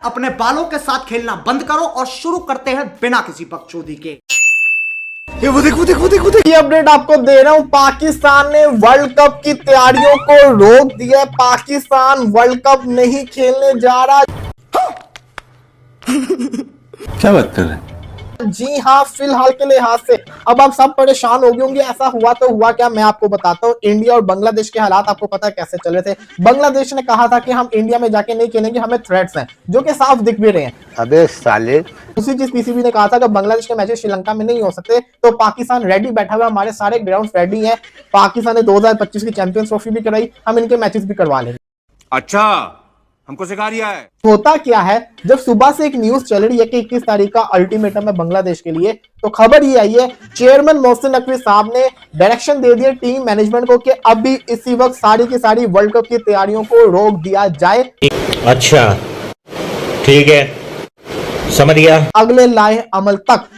अपने बालों के साथ खेलना बंद करो और शुरू करते हैं बिना किसी बकचोदी के। वो देखो ये अपडेट आपको दे रहा हूं। पाकिस्तान ने वर्ल्ड कप की तैयारियों को रोक दिया। पाकिस्तान वर्ल्ड कप नहीं खेलने जा रहा। क्या बात कर रहे हैं? जी हाँ, फिलहाल के लिहाज से अब आप सब परेशान हो गए होंगे। ऐसा हुआ तो हुआ क्या, मैं आपको बताता हूँ। इंडिया और बांग्लादेश के हालात आपको पता है कैसे चल रहे थे। बांग्लादेश ने कहा था कि हम इंडिया में जाके नहीं खेलेंगे, हमें थ्रेट्स हैं, जो कि साफ दिख भी रहे हैं। अबे साले, दूसरी चीज पीसीबी ने कहा था कि बांग्लादेश के मैचेस श्रीलंका में नहीं हो सकते, तो पाकिस्तान रेडी बैठा हुआ, हमारे सारे ग्राउंड रेडी हैं। पाकिस्तान ने 2025 की चैंपियंस ट्रॉफी भी कराई, हम इनके मैचेस भी करवा लेंगे। अच्छा, हमको सिखा रिया है। होता क्या है, जब सुबह से एक न्यूज चल रही है कि 21 तारीख का अल्टीमेटम है बांग्लादेश के लिए, तो खबर ये आई है चेयरमैन मोहसिन नकवी साहब ने डायरेक्शन दे दिया टीम मैनेजमेंट को कि अभी इसी वक्त सारी की सारी वर्ल्ड कप की तैयारियों को रोक दिया जाए। अच्छा ठीक है, समझ गया। अगले लाए अमल तक।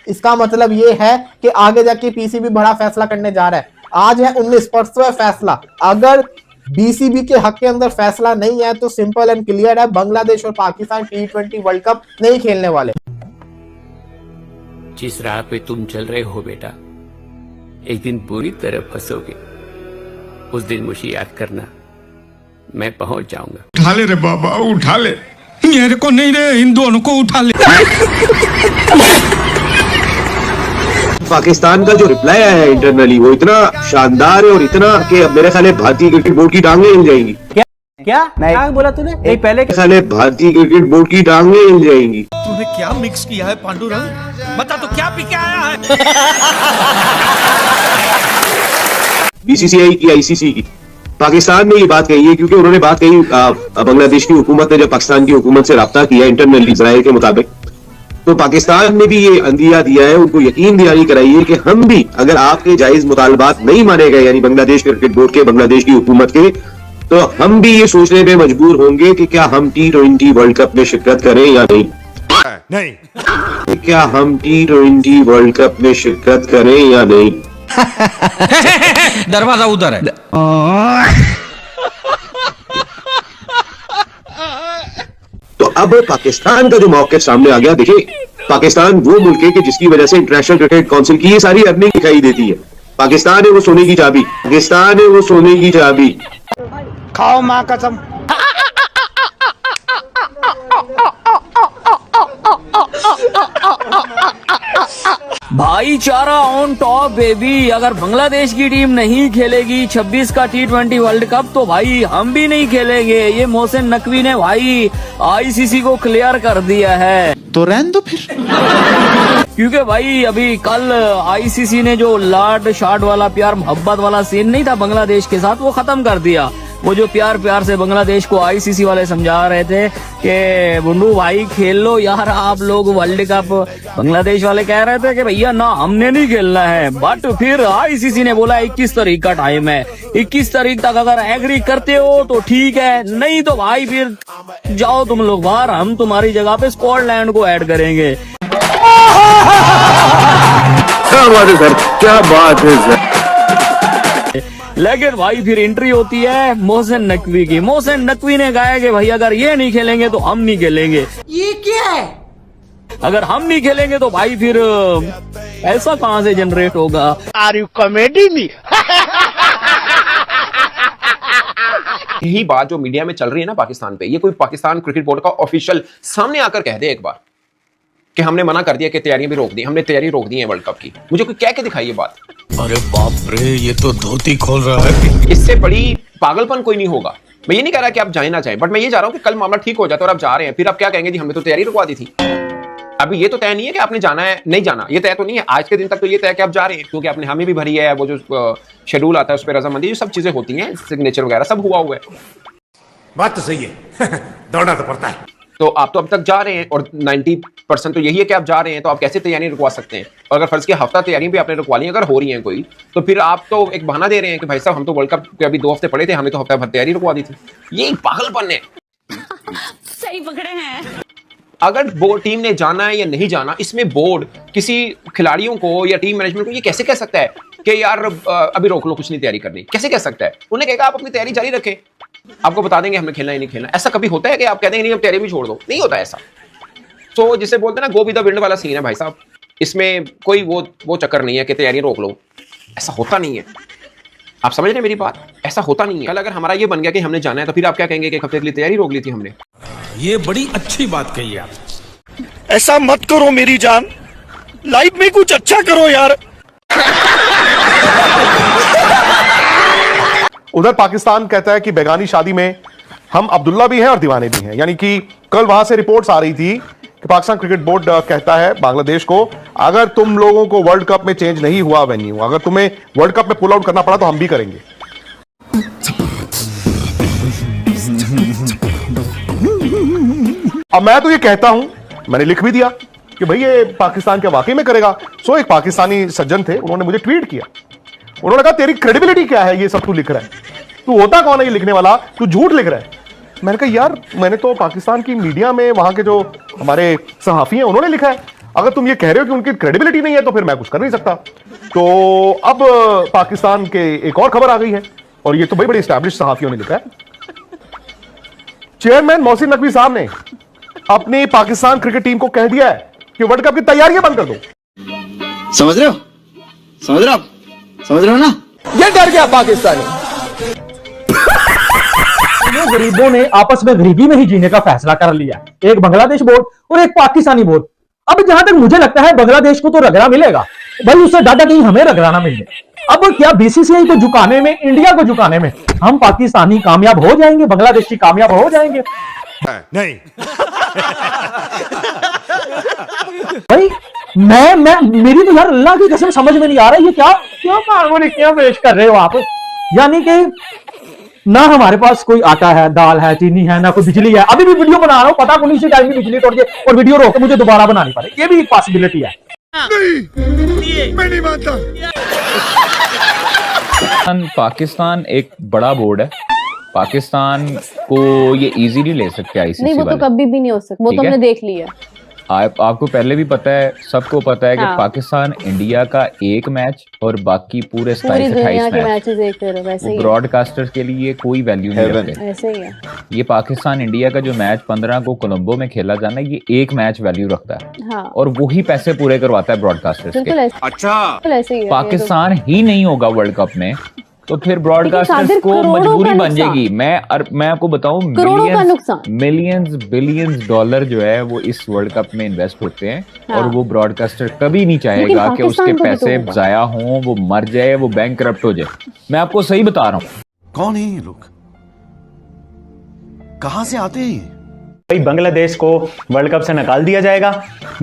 इसका मतलब ये है कि आगे जाके पीसीबी बड़ा फैसला करने जा रहा है। आज है 19, परसों है फैसला। अगर बीसीबी के हक के अंदर फैसला नहीं है तो सिंपल एंड क्लियर है, बांग्लादेश और पाकिस्तान T20 वर्ल्ड कप नहीं खेलने वाले। जिस राह पे तुम चल रहे हो बेटा, एक दिन पूरी तरह फंसोगे। उस दिन मुझे याद करना, मैं पहुंच जाऊंगा। उठा ले रे बाबा, उठा ले। मेरे को नहीं रे, इन दोनों को उठा ले। पाकिस्तान का जो रिप्लाई आया है इंटरनली, वो इतना शानदार है और इतना कि अब मेरे ख्याल है भारतीय क्रिकेट बोर्ड की टांगें हिल जाएंगी। क्या बोला तूने? एक पहले मेरे ख्याल है भारतीय क्रिकेट बोर्ड की टांगें हिल जाएंगी। तूने क्या मिक्स किया है पांडुरंग? बता तो क्या पी के आया है? बीसीसीआई की, आईसीसी की, पाकिस्तान ने ये बात कही है क्योंकि उन्होंने बात कही बांग्लादेश की हुकूमत ने जब पाकिस्तान की हुकूमत से राब्ता किया इंटरनली इजराइल के मुताबिक, तो पाकिस्तान ने भी ये अंदिया दिया है, उनको यकीन दिलानी कराई है कि हम भी अगर आपके जायज मुतालबात नहीं माने गए, यानी बांग्लादेश क्रिकेट बोर्ड के, बांग्लादेश की हुकूमत के, तो हम भी ये सोचने पे मजबूर होंगे कि क्या हम T20 वर्ल्ड कप में शिरकत करें या नहीं। क्या हम T20 वर्ल्ड कप में शिरकत करें या नहीं। दरवाजा उधर है। तो अब पाकिस्तान का जो मौके सामने आ गया, देखिए पाकिस्तान वो मुल्क है कि जिसकी वजह से इंटरनेशनल क्रिकेट काउंसिल की ये सारी अर्निंग दिखाई देती है। पाकिस्तान है वो सोने की चाबी, पाकिस्तान है वो सोने की चाबी। खाओ माँ कसम। भाईचारा ऑन टॉप बेबी। अगर बांग्लादेश की टीम नहीं खेलेगी 26 का T20 वर्ल्ड कप, तो भाई हम भी नहीं खेलेंगे। ये मोहसिन नकवी ने भाई आईसीसी को क्लियर कर दिया है। तो रहने दो फिर। क्योंकि भाई अभी कल आईसीसी ने जो लाड शाट वाला प्यार मोहब्बत वाला सीन नहीं था बांग्लादेश के साथ, वो खत्म कर दिया। वो जो प्यार प्यार से बांग्लादेश को आईसीसी वाले समझा रहे थे कि बुंडू भाई खेल लो यार आप लोग वर्ल्ड कप, बांग्लादेश वाले कह रहे थे कि भैया ना हमने नहीं खेलना है। बट फिर आईसीसी ने बोला 21 तारीख का टाइम है, 21 तारीख तक अगर एग्री करते हो तो ठीक है, नहीं तो भाई फिर जाओ तुम लोग बाहर, हम तुम्हारी जगह पे स्कॉटलैंड को ऐड करेंगे। क्या बात है सर, क्या बात है सर। लेकिन भाई फिर एंट्री होती है मोहसिन नकवी की। मोहसिन नकवी ने कहा कि भाई अगर ये नहीं खेलेंगे तो हम नहीं खेलेंगे। ये क्या है? अगर हम नहीं खेलेंगे तो भाई फिर ऐसा कहां से जनरेट होगा? Are you comedy me? यही बात जो मीडिया में चल रही है ना पाकिस्तान पे, ये कोई पाकिस्तान क्रिकेट बोर्ड का ऑफिशियल सामने आकर कह दे एक बार कि हमने मना कर दिया कि तैयारियां भी रोक दी, हमने तैयारी रोक दी है वर्ल्ड कप की। मुझे कोई कह के दिखाई ये बात। अरे बाप रे, ये तो धोती खोल रहा है। इससे बड़ी पागलपन कोई नहीं होगा। मैं ये नहीं कह रहा कि आप जाए ना जाए, बट मैं ये जा रहा हूं कि कल मामला ठीक हो जाता और आप जा रहे हैं, फिर आप क्या कहेंगे जी हमने तो तैयारी रुकवा दी थी। अभी ये तो तय नहीं है कि आपने जाना है नहीं जाना, ये तय तो नहीं है। आज के दिन तक तो ये तय कि आप जा रहे हैं, क्योंकि आपने हमें भी भरी है, वो जो शेड्यूल आता है उस पर रजामंदी, जो सब चीजें होती हैं, सिग्नेचर वगैरह सब हुआ हुआ है। बात तो सही है। दौड़ना तो पड़ता है। तो आप तो अब तक जा रहे हैं और 90% तो यही है कि आप जा रहे हैं, तो आप कैसे तैयारी रुकवा सकते हैं? और अगर फर्ज के हफ्ता तैयारी भी आपने रुकवा ली अगर हो रही है कोई, तो फिर आप तो एक बहाना दे रहे हैं कि भाई साहब हम तो वर्ल्ड कप के अभी 2 हफ्ते पड़े थे, हमने तो हफ्ता भर तैयारी रुकवा दी थी। ये पागलपन है। सही पकड़े हैं। अगर बोर्ड टीम ने जाना है या नहीं जाना, इसमें बोर्ड किसी खिलाड़ियों को या टीम मैनेजमेंट को ये कैसे कह सकता है कि यार अभी रोक लो, कुछ नहीं तैयारी करनी? कैसे कह सकता है? उन्हें कहेगा आप अपनी तैयारी जारी रखें। आपको बता देंगे हमें खेलना ही नहीं खेलना। ऐसा कभी होता है कि आप कहते हैं नहीं अब तैयारी भी छोड़ दो? नहीं होता ऐसा। तो जिसे बोलते हैं ना गो विद द विंड वाला सीन है भाई साहब, इसमें कोई वो चक्कर नहीं है कि तैयारी रोक लो, ऐसा होता नहीं है। आप समझ रहे हैं मेरी बात? ऐसा होता नहीं है। कल अगर हमारा ये बन गया कि हमने जाना है तो फिर आप क्या कहेंगे कि एक हफ्ते के लिए तैयारी रोक ली थी हमने? ये बड़ी अच्छी बात कही आप। ऐसा मत करो मेरी जान, लाइफ में कुछ अच्छा करो यार। उधर पाकिस्तान कहता है कि बेगानी शादी में हम अब्दुल्ला भी हैं और दीवाने भी हैं। यानी कि कल वहां से रिपोर्ट्स आ रही थी कि पाकिस्तान क्रिकेट बोर्ड कहता है बांग्लादेश को, अगर तुम लोगों को वर्ल्ड कप में चेंज नहीं हुआ वेन्यू, अगर तुम्हें वर्ल्ड कप में पुल आउट करना पड़ा तो हम भी करेंगे। अब मैं तो ये कहता हूं, मैंने लिख भी दिया कि भाई ये पाकिस्तान क्या वाकई में करेगा। सो एक पाकिस्तानी सज्जन थे, उन्होंने मुझे ट्वीट किया, उन्होंने कहा तेरी क्रेडिबिलिटी क्या है, ये सब तू लिख रहा है, तू होता कौन है ये लिखने वाला, तू झूठ लिख रहा है। मैंने कहा यार मैंने तो पाकिस्तान की मीडिया में वहां के जो हमारे सहाफी हैं उन्होंने लिखा है, अगर तुम ये कह रहे हो कि उनकी क्रेडिबिलिटी नहीं है तो फिर मैं कुछ कर नहीं सकता। तो अब पाकिस्तान के एक और खबर आ गई है और ये तो बड़ी एस्टैब्लिश सहाफियों ने लिखा है। चेयरमैन मोहसिन नकवी साहब ने अपनी पाकिस्तान क्रिकेट टीम को कह दिया है कि वर्ल्ड कप की तैयारियां बंद कर दो। समझ रहे हो? समझ रहे हो? समझ रहे हो ना? ये डर गया पाकिस्तानी। गरीबों ने आपस में गरीबी में ही जीने का फैसला कर लिया, एक बांग्लादेश बोर्ड और एक पाकिस्तानी बोर्ड। अब जहां तक मुझे लगता है बांग्लादेश को तो रगड़ा मिलेगा भाई, उससे ज्यादा कहीं हमें रगड़ाना मिले। अब क्या बीसीसीआई को झुकाने में, इंडिया को झुकाने में हम पाकिस्तानी कामयाब हो जाएंगे, बांग्लादेशी कामयाब हो जाएंगे? नहीं। भाई मैं मेरी तो यार अल्लाह की कसम समझ में नहीं आ रहा, ये क्या पेश कर रहे हो आप। यानी कि ना हमारे पास कोई आटा है, दाल है, चीनी है, ना कोई बिजली है। अभी भी वीडियो बना रहा हूं, पता को नहीं टाइम में बिजली तोड़ दिए और वीडियो रोक के मुझे दोबारा बनानी पड़े, ये भी एक पॉसिबिलिटी है। नहीं, मैं नहीं मानता। पाकिस्तान एक बड़ा बोर्ड है, पाकिस्तान को ये इजीली ले सकते हैं आईसीसी नहीं, वो तो कभी भी नहीं हो सकता, वो तो हमने देख लिया। आपको पहले भी पता है, सबको पता है कि पाकिस्तान इंडिया का एक मैच और बाकी पूरे 27-28 मैचेस एक ब्रॉडकास्टर्स के लिए कोई वैल्यू नहीं रखते। ऐसे ही है। ये पाकिस्तान इंडिया का जो मैच 15 को कोलंबो में खेला जाना है, ये एक मैच वैल्यू रखता है। हाँ। और वही पैसे पूरे करवाता है ब्रॉडकास्टर्स के। अच्छा, ऐसे ही है। पाकिस्तान ही नहीं होगा वर्ल्ड कप में तो फिर ब्रॉडकास्टर्स को मजबूरी बन जाएगी। मैं आपको बताऊं, मिलियंस बिलियंस डॉलर जो है वो इस वर्ल्ड कप में इन्वेस्ट होते हैं। हाँ। और वो ब्रॉडकास्टर कभी नहीं चाहेगा कि उसके पैसे जाया हों, वो मर जाए, वो बैंकरप्ट हो जाए। मैं आपको सही बता रहा हूं। कौन है ये लोग, कहां से आते हैं? भाई बांग्लादेश को वर्ल्ड कप से निकाल दिया जाएगा,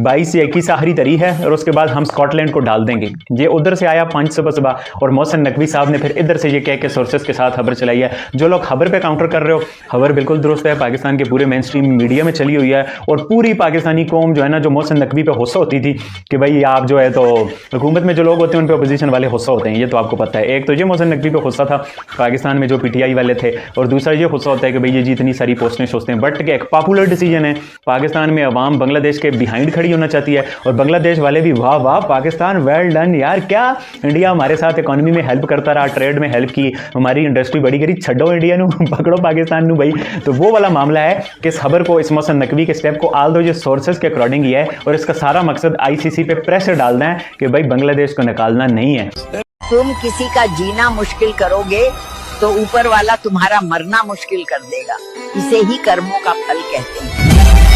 22 या 21 आखिरी तारीख है, और उसके बाद हम स्कॉटलैंड को डाल देंगे। ये उधर से आया 5 सुबह और मोहसिन नकवी साहब ने फिर इधर से ये कह के सोर्सेस के साथ खबर चलाई है। जो लोग खबर पे काउंटर कर रहे हो, खबर बिल्कुल दुरुस्त है, पाकिस्तान के पूरे मेन स्ट्रीम मीडिया में चली हुई है। और पूरी पाकिस्तानी कौम जो है ना, जो मोहसिन नकवी पे गुस्सा होती थी कि भाई आप जो है तो हुकूमत में जो लोग होते हैं उन पर अपोजिशन वाले गुस्सा होते हैं, ये तो आपको पता है। एक तो ये मोहसिन नकवी पे गुस्सा था पाकिस्तान में जो PTI वाले थे, और दूसरा ये गुस्सा होता है कि भाई ये जितनी सारी पोस्टें सोचते हैं। बट एक पॉपुलर डिसीजन है, पाकिस्तान में अवाम बांग्लादेश के बिहाइंड खड़ी होना चाहती है, और बांग्लादेश वाले भी वाह वाह पाकिस्तान वेल डन यार, क्या इंडिया हमारे साथ इकोनॉमी में हेल्प करता रहा, ट्रेड में हेल्प की, हमारी इंडस्ट्री बड़ी करी, छड्डो इंडिया नू पकड़ो पाकिस्तान नू भाई। तो वो वाला मामला है कि इस खबर को, इस मोहसिन नकवी के स्टेप को आल दो ये सोर्सेस के अकॉर्डिंग ही है, और इसका सारा मकसद ICC पे प्रेशर डालना है कि भाई बांग्लादेश को निकालना नहीं है। तुम किसी का जीना मुश्किल करोगे तो ऊपर वाला तुम्हारा मरना मुश्किल कर देगा, इसे ही कर्मों का फल कहते हैं।